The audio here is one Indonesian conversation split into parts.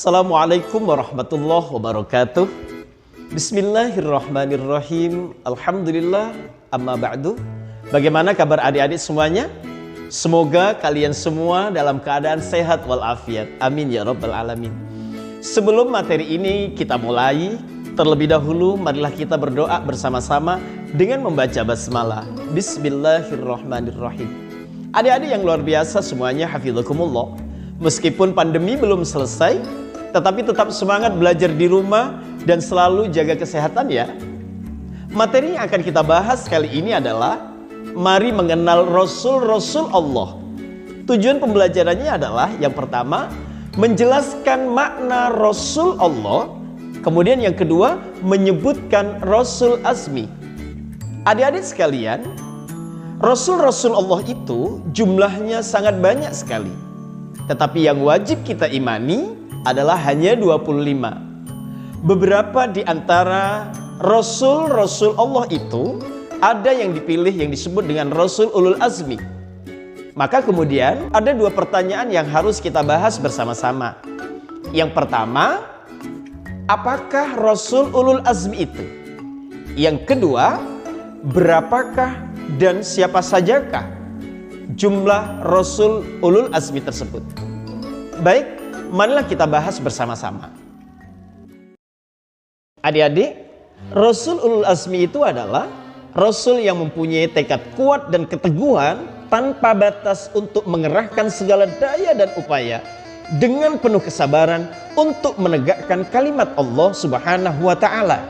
Assalamualaikum warahmatullahi wabarakatuh. Bismillahirrahmanirrahim. Alhamdulillah, amma ba'du. Bagaimana kabar adik-adik semuanya? Semoga kalian semua dalam keadaan sehat walafiat. Amin ya rabbal alamin. Sebelum materi ini kita mulai, terlebih dahulu marilah kita berdoa bersama-sama dengan membaca basmalah. Bismillahirrahmanirrahim. Adik-adik yang luar biasa semuanya, hafizakumullah. Meskipun pandemi belum selesai, tetapi tetap semangat belajar di rumah dan selalu jaga kesehatan ya. Materi yang akan kita bahas kali ini adalah mari mengenal Rasul-Rasul Allah. Tujuan pembelajarannya adalah yang pertama, menjelaskan makna Rasul Allah. Kemudian yang kedua, menyebutkan Rasul Azmi. Adik-adik sekalian, Rasul-Rasul Allah itu jumlahnya sangat banyak sekali. Tetapi yang wajib kita imani adalah hanya 25. Beberapa di antara Rasul-Rasul Allah itu ada yang dipilih yang disebut dengan Rasul Ulul Azmi. Maka kemudian ada dua pertanyaan yang harus kita bahas bersama-sama. Yang pertama, apakah Rasul Ulul Azmi itu? Yang kedua, berapakah dan siapa sajakah jumlah Rasul Ulul Azmi tersebut? Baik, marilah kita bahas bersama-sama. Adik-adik, Rasul Ulul Azmi itu adalah Rasul yang mempunyai tekad kuat dan keteguhan tanpa batas untuk mengerahkan segala daya dan upaya dengan penuh kesabaran untuk menegakkan kalimat Allah Subhanahu wa Ta'ala.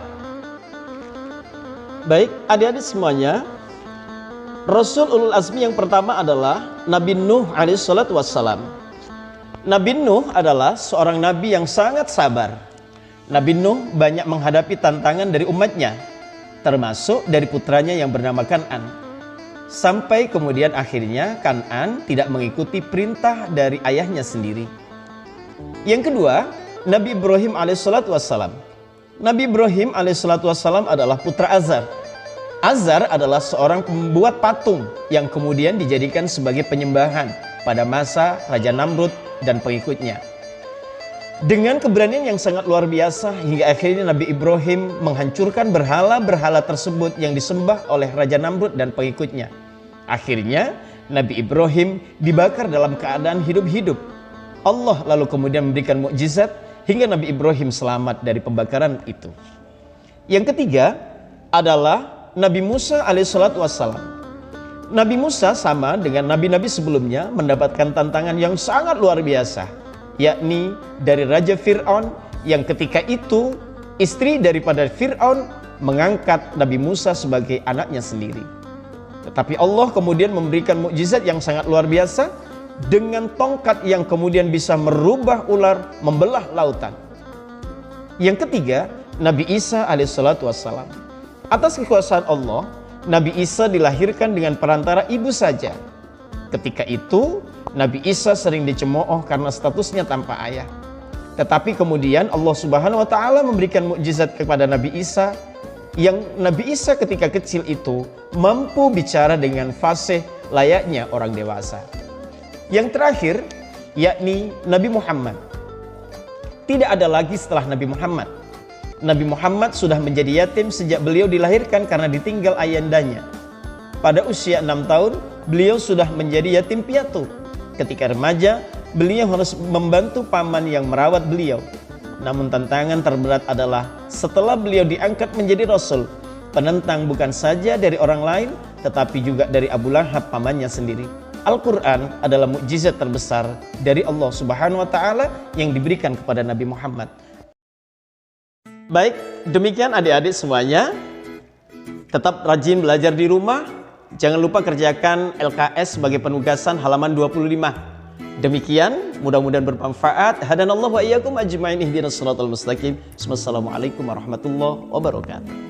Baik, adik-adik semuanya, Rasul Ulul Azmi yang pertama adalah Nabi Nuh alaihissalatu wassalam. Nabi Nuh adalah seorang nabi yang sangat sabar. Nabi Nuh banyak menghadapi tantangan dari umatnya, termasuk dari putranya yang bernama Kan'an. Sampai kemudian akhirnya Kan'an tidak mengikuti perintah dari ayahnya sendiri. Yang kedua, Nabi Ibrahim alaihissalatu wassalam. Nabi Ibrahim alaihissalatu wassalam adalah putra Azar. Azar adalah seorang pembuat patung yang kemudian dijadikan sebagai penyembahan pada masa Raja Namrud dan pengikutnya. Dengan keberanian yang sangat luar biasa hingga akhirnya Nabi Ibrahim menghancurkan berhala-berhala tersebut yang disembah oleh Raja Namrud dan pengikutnya. Akhirnya Nabi Ibrahim dibakar dalam keadaan hidup-hidup. Allah lalu kemudian memberikan mukjizat hingga Nabi Ibrahim selamat dari pembakaran itu. Yang ketiga adalah Nabi Musa alaihissalatu wassalam. Nabi Musa sama dengan nabi-nabi sebelumnya mendapatkan tantangan yang sangat luar biasa, yakni dari Raja Fir'aun yang ketika itu istri daripada Fir'aun mengangkat Nabi Musa sebagai anaknya sendiri. Tetapi Allah kemudian memberikan mukjizat yang sangat luar biasa dengan tongkat yang kemudian bisa merubah ular, membelah lautan. Yang ketiga, Nabi Isa alaihissalatu wassalam. Atas kekuasaan Allah, Nabi Isa dilahirkan dengan perantara ibu saja. Ketika itu, Nabi Isa sering dicemooh karena statusnya tanpa ayah. Tetapi kemudian Allah Subhanahu wa Ta'ala memberikan mukjizat kepada Nabi Isa, yang Nabi Isa ketika kecil itu mampu bicara dengan fasih layaknya orang dewasa. Yang terakhir, yakni Nabi Muhammad. Tidak ada lagi setelah Nabi Muhammad. Nabi Muhammad sudah menjadi yatim sejak beliau dilahirkan karena ditinggal ayandanya. Pada usia 6 tahun, beliau sudah menjadi yatim piatu. Ketika remaja, beliau harus membantu paman yang merawat beliau. Namun tantangan terberat adalah setelah beliau diangkat menjadi Rasul, penentang bukan saja dari orang lain, tetapi juga dari Abu Lahab pamannya sendiri. Al-Quran adalah mukjizat terbesar dari Allah Subhanahu wa Ta'ala yang diberikan kepada Nabi Muhammad. Baik, demikian adik-adik semuanya. Tetap rajin belajar di rumah. Jangan lupa kerjakan LKS sebagai penugasan halaman 25. Demikian, mudah-mudahan bermanfaat. Hadanallahu wa iyyakum ajmain ihdinas siratal mustaqim. Wassalamualaikum warahmatullahi wabarakatuh.